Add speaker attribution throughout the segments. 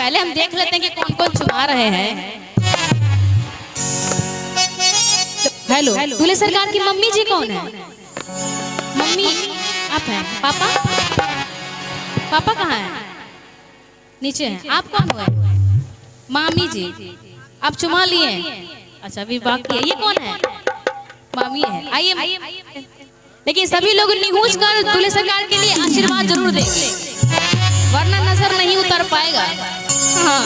Speaker 1: पहले हम देख लेते हैं कि कौन कौन चुमा रहे हैं। हेलो, दूल्हे सरकार की मम्मी जी कौन है? मम्मी आप हैं? पापा? पापा कहाँ हैं? नीचे हैं। आप कौन हुए? मामी जी। आप चुमा लिए? अच्छा अभी बाकी है। ये कौन है? मामी है। आइए। लेकिन सभी लोग निहुच कर दूल्हे सरकार के लिए आशीर्वाद जरूर देंगे, वरना नजर नहीं उतर पाएगा। हाँ।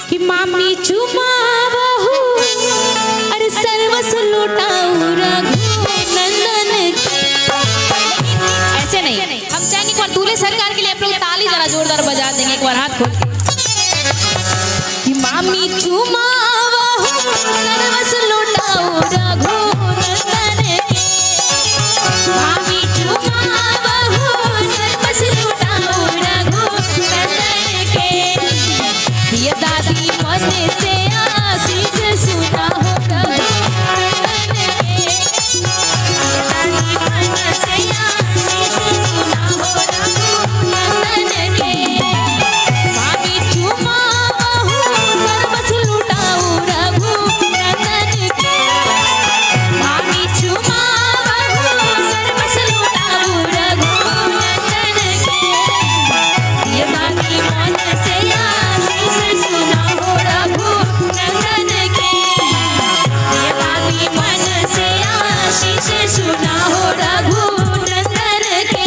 Speaker 1: कि मामी चुमावहु अरे सर्वस लुटाऊ रघुनंदन। ऐसे नहीं, हम चाहेंगे कि दूल्हे सरकार के लिए आप लोग ताली जरा जोरदार बजा देंगे, एक बार हाथ खोल के। कि मामी चुमावहु सर्वस लुटाऊ रघुनंदन के। मामी चुमावहु सर्वस लुटाऊ रघुनंदन के। ये दादी मन से आशीष सुना हो रघुनंदन के। दादी मन से आशीष सुना हो रघुनंदन के। मामी चुमावहु सर्वस लुटाऊ रघुनंदन के। मामी चुमावहु सर्वस लुटाऊ रघुनंदन के। ये दादी मन से आशीष सुना हो रघुनंदन के। ये दादी मन से आशीष सुना हो रघुनंदन के।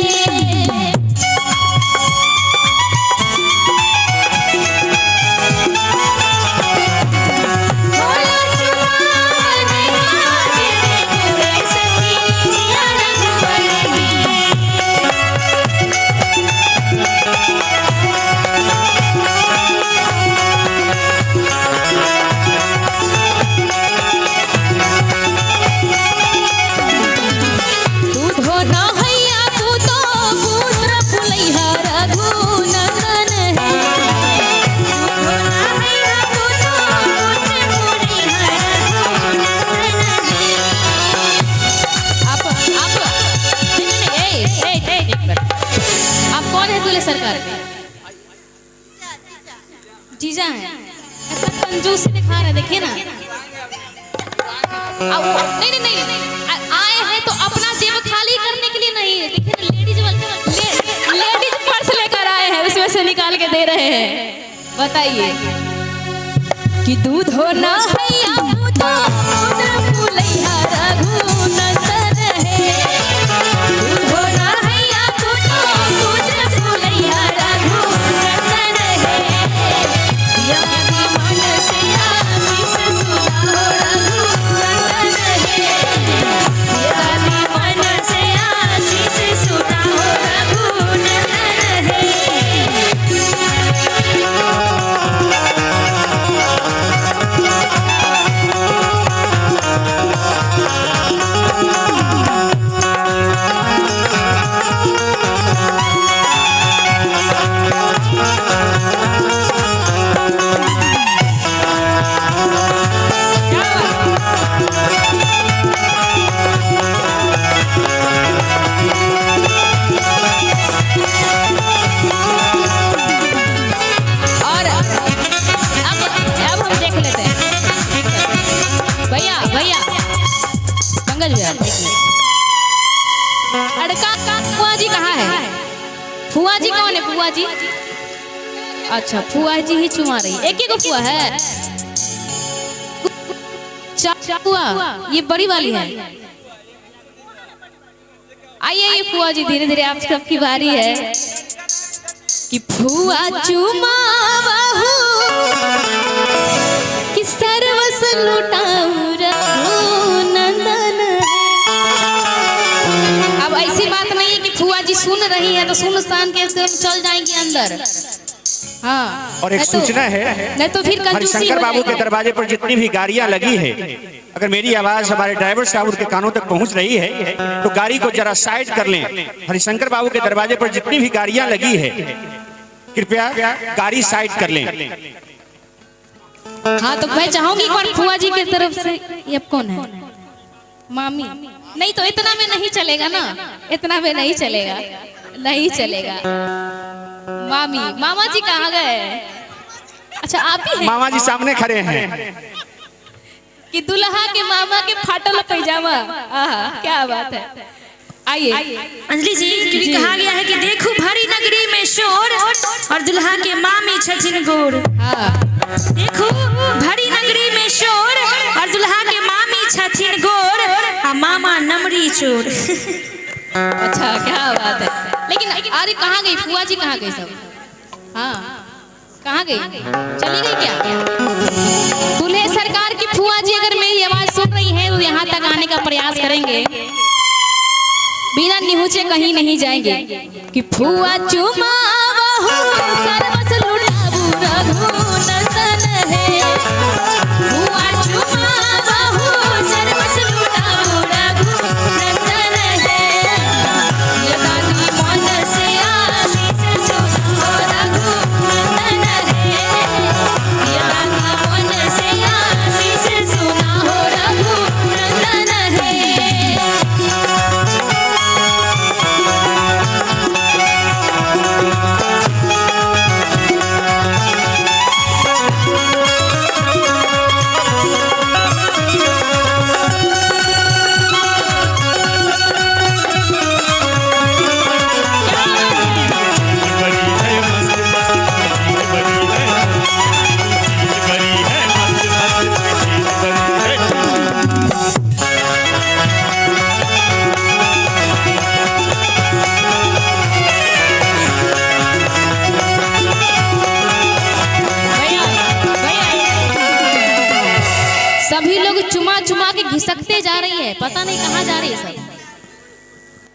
Speaker 1: बोलो चुमाने आज रे सखी जिया रघुवर की। दूधो न हैया तू तो पुत्र फुलैया रघुनंदन है। दूधो न हैया तू तो पुत्र फुलैया रघुनंदन है। आप नहीं, एक मिनट। आप कौन है दूल्हे सरकार के? जीजा हैं। ऐसा कंजूसी दिखा रहे, देखिए ना। नहीं, आए हैं तो अपना जेब खाली करने के लिए नहीं, देखिए लेडीज पर्स लेकर आए हैं, उसमें से निकाल के दे रहे हैं। बताइए कि दूध हो ना हैया तो पुत्र फुलैया रघुनंदन है। दूध हो ना हैया तो पुत्र फुलैया रघुनंदन है। या मन से आशीष सुना हो रघुनंदन है। या मन से आशीष सुना हो रघुनंदन है। और अब हम देख लेते हैं। भैया पंकज भैया, अड़का फुआ जी कहाँ है? फुआ जी कौन है? फुआ जी? अच्छा फुआ जी ही चुमा रही। एक ही को फुआ है? फुआ ये बड़ी वाली है। आइए फुआ जी, धीरे धीरे आप सबकी बारी है। कि फुआ चुमावहु कि सर्वस लुटाऊ रघुनंदन। अब ऐसी बात नहीं है कि फुआ जी सुन रही है तो सुनसान के एकदम चल जाएंगी अंदर। हाँ,
Speaker 2: और एक सूचना है,
Speaker 1: नहीं तो फिर
Speaker 2: हरिशंकर बाबू के दरवाजे पर जितनी भी गाड़ियां लगी है, अगर मेरी आवाज हमारे ड्राइवर साहब उनके कानों तक पहुंच रही है तो गाड़ी को जरा साइड कर लें। हरिशंकर बाबू के दरवाजे पर जितनी भी गाड़ियां लगी है कृपया गाड़ी साइड कर लें।
Speaker 1: हाँ तो मैं चाहूंगी एक बार फुआ जी की तरफ से। ये कौन है? मामी नहीं तो इतना में नहीं चलेगा ना, इतना में नहीं चलेगा, नहीं चलेगा। मामी, मामा जी कहाँ गए? अच्छा आप ही हैं?
Speaker 2: मामा जी सामने खड़े हैं
Speaker 1: कि दुल्हा के मामा के फाटल पैजामा, आहा क्या बात है। आइए
Speaker 3: अंजलि जी, क्योंकि कहा गया है कि देखो भरी नगरी में शोर और दुल्हा के मामी छछिन गोर।
Speaker 1: हाँ
Speaker 3: देखो भरी नगरी में शोर और दुल्हा के मामी छछिन गोर और मामा नमरी चोर।
Speaker 1: अच्छा क्या बात है। लेकिन अरे कहाँ गई फुआ जी, कहाँ गई सब? हाँ कहाँ गई, चली गई क्या? दूल्हे सरकार की फुआ जी अगर मेरी आवाज सुन रही है तो यहाँ तक आने का प्रयास करेंगे, बिना निहुचे कहीं नहीं जाएंगे। कि फुआ चुमा सर्वस लुटाबू रघुनंदन है, फुआ चुमा सर्वस लुटाबू रघुनंदन है, ये दादी मन से आशीष सुनो रघुनंदन है, ये दादी मन से आशीष सुनो रघुनंदन है। सभी लोग चुमा चुमा के घिसकते जा रही है, पता नहीं कहाँ जा रही है सब।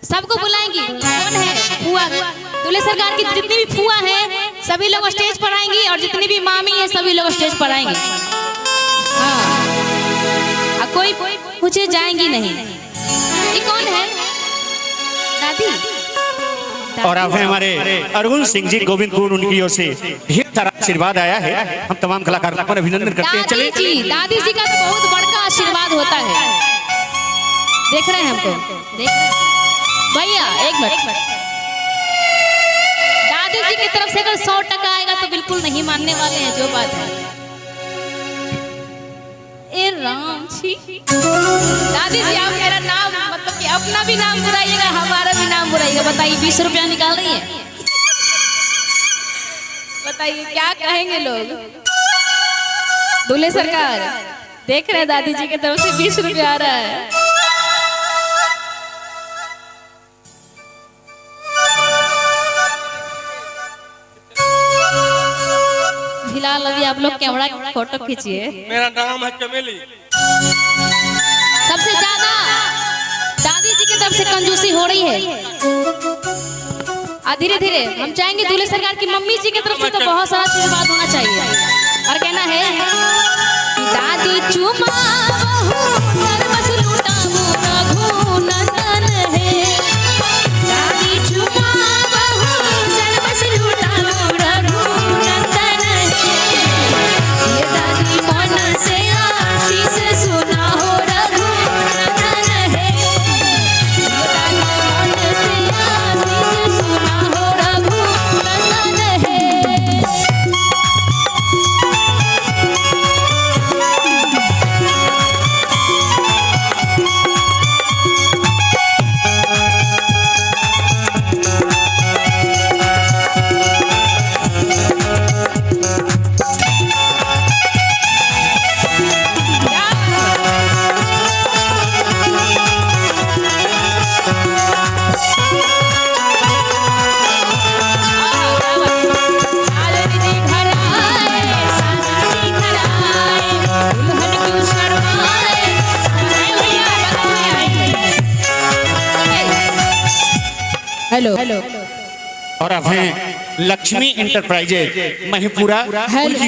Speaker 1: सबको बुलाएंगी, कौन है फुआ? दूल्हे सरकार की जितनी भी फुआ हैं सभी लोग स्टेज पर आएंगी और जितनी भी मामी है सभी लोग स्टेज पर आएंगे। हाँ कोई पूछे जाएंगी नहीं। ये कौन है? दादी।
Speaker 2: और अब है हमारे अरुण सिंह जी गोविंदपुर, उनकी ओर से ढेर सारा आशीर्वाद आया है। हम तमाम कलाकारों का अभिनंदन करते हैं। चलिए
Speaker 1: दादी जी का तो बहुत बड़का आशीर्वाद होता है। देख रहे हैं हमको, देख रहे हैं भैया, एक मिनट। दादी जी की तरफ से अगर 100% आएगा तो बिल्कुल नहीं मानने वाले हैं, जो बात है। ए राम जी, दादी जी आप मेरा नाम मतलब कि अपना भी नाम बुराइएगा, हमारा भी नाम बुराइएगा। बताइए 20 रुपया निकाल रही है, बताइए क्या कहेंगे लोग? दूल्हे सरकार देख रहे हैं दादी जी की तरफ से 20 रुपया आ रहा है। फिलहाल अभी आप लोग कैमरा फोटो खींचिए।
Speaker 4: मेरा नाम है चमेली।
Speaker 1: सबसे ज्यादा दादी जी की तरफ से कंजूसी हो रही है। धीरे धीरे हम चाहेंगे दूल्हे सरकार की मम्मी जी की तरफ से तो बहुत सारा आशीर्वाद होना चाहिए। और कहना है दादी चुमा सर्वस लुटाबू रघुनंदन है, दादी चुमा सर्वस लुटाबू रघुनंदन है, ये दादी मन से आशीष सुना हो रघुनंदन है, ये दादी मन से आशीष सुना हो रघुनंदन है। हेलो
Speaker 2: और अब हैं लक्ष्मी इंटरप्राइजेज महिपुरा।